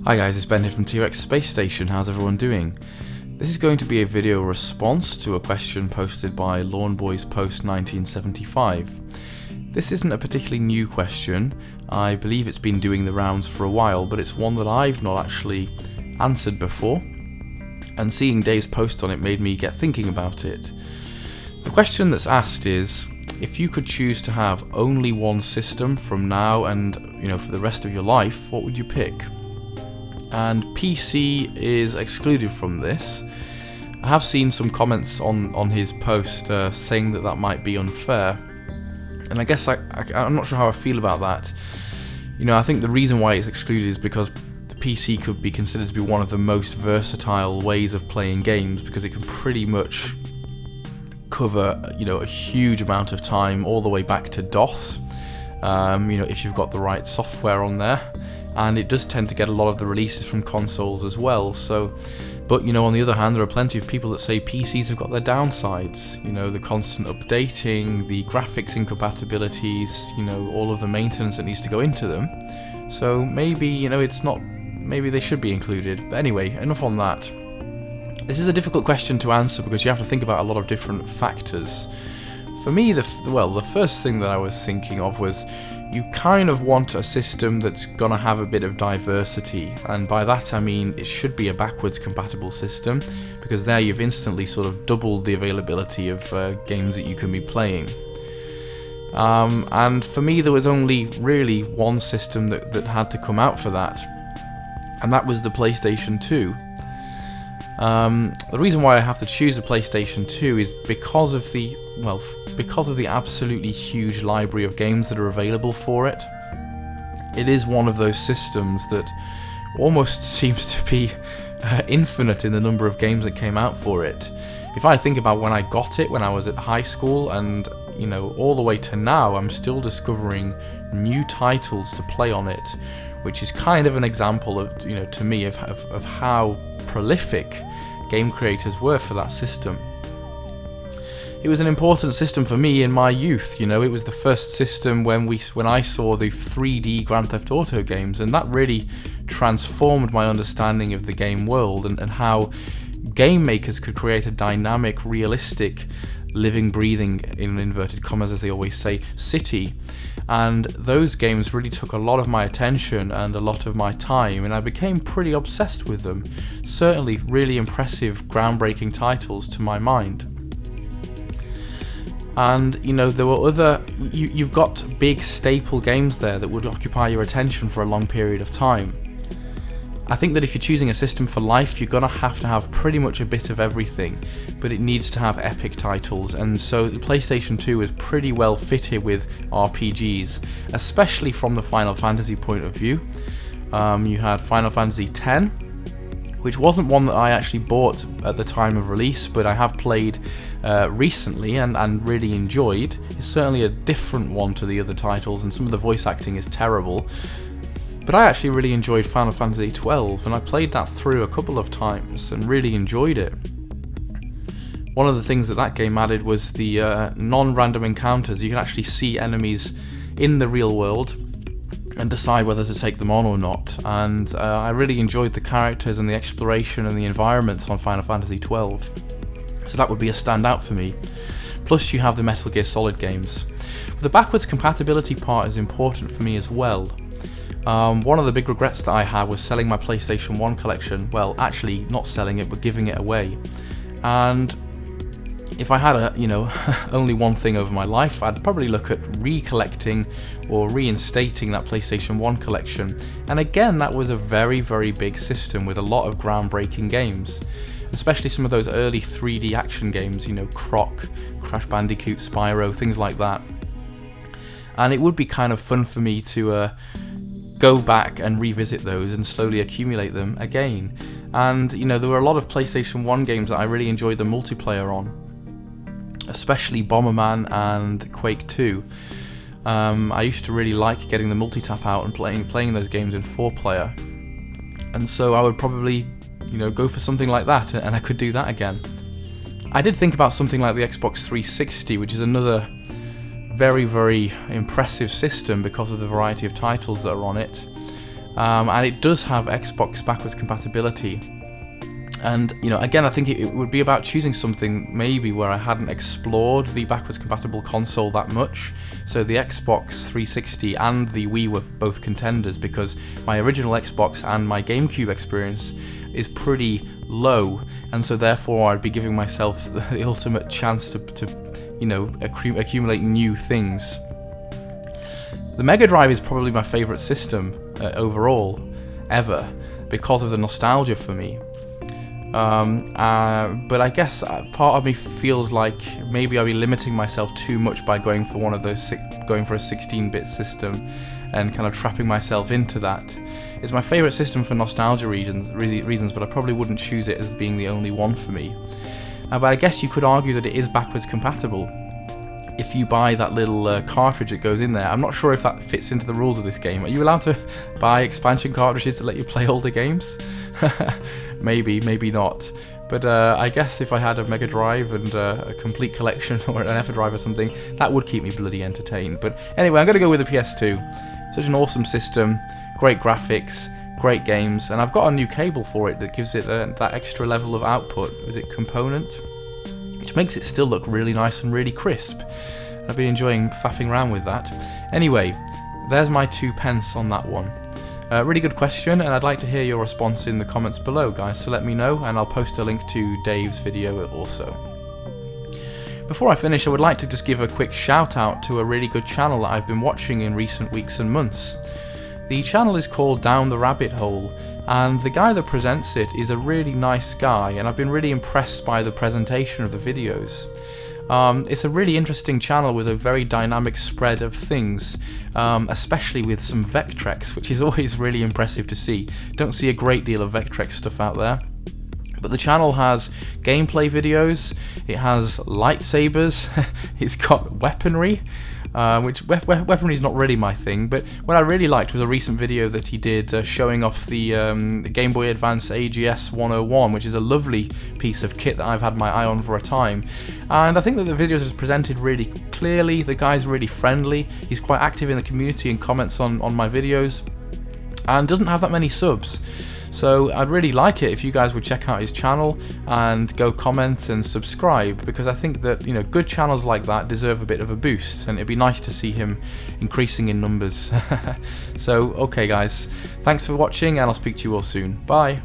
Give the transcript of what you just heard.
Hi guys, it's Ben here from T-Rex Space Station. How's everyone doing? This is going to be a video response to a question posted by Lawnboys Post 1975. This isn't a particularly new question. I believe it's been doing the rounds for a while, but it's one that I've not actually answered before, and seeing Dave's post on it made me get thinking about it. The question that's asked is, if you could choose to have only one system from now and for the rest of your life, what would you pick? And PC is excluded from this. I have seen some comments on his post saying that might be unfair, and I guess I'm not sure how I feel about that. I think the reason why it's excluded is because the PC could be considered to be one of the most versatile ways of playing games, because it can pretty much cover a huge amount of time, all the way back to DOS, if you've got the right software on there. And it does tend to get a lot of the releases from consoles as well. But on the other hand, there are plenty of people that say PCs have got their downsides. The constant updating, the graphics incompatibilities, all of the maintenance that needs to go into them. So maybe maybe they should be included. But anyway, enough on that. This is a difficult question to answer because you have to think about a lot of different factors. For me, the first thing that I was thinking of was, you kind of want a system that's going to have a bit of diversity, and by that I mean it should be a backwards compatible system, because there you've instantly sort of doubled the availability of games that you can be playing. And for me there was only really one system that had to come out for that, and that was the PlayStation 2. The reason why I have to choose the PlayStation 2 is because of the absolutely huge library of games that are available for it. It is one of those systems that almost seems to be infinite in the number of games that came out for it. If I think about when I got it, when I was at high school, and all the way to now, I'm still discovering new titles to play on it, which is kind of an example of, to me, of how prolific game creators were for that system. It was an important system for me in my youth. It was the first system when I saw the 3D Grand Theft Auto games, and that really transformed my understanding of the game world and how game makers could create a dynamic, realistic, living, breathing, in inverted commas as they always say, city. And those games really took a lot of my attention and a lot of my time, and I became pretty obsessed with them. Certainly really impressive, groundbreaking titles to my mind. And there were other, you've got big staple games there that would occupy your attention for a long period of time. I think that if you're choosing a system for life, you're gonna have to have pretty much a bit of everything, but it needs to have epic titles, and so the PlayStation 2 is pretty well fitted with RPGs, especially from the Final Fantasy point of view. You had Final Fantasy X, which wasn't one that I actually bought at the time of release, but I have played recently and really enjoyed. It's certainly a different one to the other titles, and some of the voice acting is terrible. But I actually really enjoyed Final Fantasy XII, and I played that through a couple of times and really enjoyed it. One of the things that game added was the non-random encounters. You can actually see enemies in the real world and decide whether to take them on or not. And I really enjoyed the characters and the exploration and the environments on Final Fantasy XII. So that would be a standout for me. Plus you have the Metal Gear Solid games. The backwards compatibility part is important for me as well. One of the big regrets that I had was selling my PlayStation 1 collection. Well, actually not selling it, but giving it away. And if I had only one thing over my life, I'd probably look at recollecting or reinstating that PlayStation 1 collection. And again, that was a very, very big system with a lot of groundbreaking games, especially some of those early 3D action games, Croc, Crash Bandicoot, Spyro, things like that. And it would be kind of fun for me to go back and revisit those and slowly accumulate them again. And there were a lot of PlayStation 1 games that I really enjoyed the multiplayer on, especially Bomberman and Quake 2. I used to really like getting the multi-tap out and playing those games in 4-player, and so I would probably go for something like that, and I could do that again. I did think about something like the Xbox 360, which is another very, very impressive system because of the variety of titles that are on it. and it does have Xbox backwards compatibility. And again, I think it would be about choosing something maybe where I hadn't explored the backwards compatible console that much. So the Xbox 360 and the Wii were both contenders, because my original Xbox and my GameCube experience is pretty low, and so therefore I'd be giving myself the ultimate chance to accumulate new things. The Mega Drive is probably my favourite system overall, ever, because of the nostalgia for me. But I guess part of me feels like maybe I'll be limiting myself too much by going for going for a 16-bit system and kind of trapping myself into that. It's my favourite system for nostalgia reasons, but I probably wouldn't choose it as being the only one for me. But I guess you could argue that it is backwards compatible if you buy that little cartridge that goes in there. I'm not sure if that fits into the rules of this game. Are you allowed to buy expansion cartridges to let you play older games? Maybe, maybe not. But I guess if I had a Mega Drive and a complete collection, or an Everdrive or something, that would keep me bloody entertained. But anyway, I'm going to go with the PS2. Such an awesome system, great graphics, great games, and I've got a new cable for it that gives it that extra level of output. Is it component? Which makes it still look really nice and really crisp. I've been enjoying faffing around with that. Anyway, there's my 2 pence on that one. Really good question, and I'd like to hear your response in the comments below, guys, so let me know, and I'll post a link to Dave's video also. Before I finish, I would like to just give a quick shout out to a really good channel that I've been watching in recent weeks and months. The channel is called Down the Rabbit Hole, and the guy that presents it is a really nice guy, and I've been really impressed by the presentation of the videos. It's a really interesting channel with a very dynamic spread of things, especially with some Vectrex, which is always really impressive to see. Don't see a great deal of Vectrex stuff out there. But the channel has gameplay videos, it has lightsabers, it's got weaponry, which weaponry is not really my thing, but what I really liked was a recent video that he did showing off the Game Boy Advance AGS 101, which is a lovely piece of kit that I've had my eye on for a time. And I think that the videos is presented really clearly, the guy's really friendly, he's quite active in the community and comments on my videos, and doesn't have that many subs. So I'd really like it if you guys would check out his channel and go comment and subscribe, because I think that good channels like that deserve a bit of a boost, and it'd be nice to see him increasing in numbers. So okay guys, thanks for watching, and I'll speak to you all soon. Bye.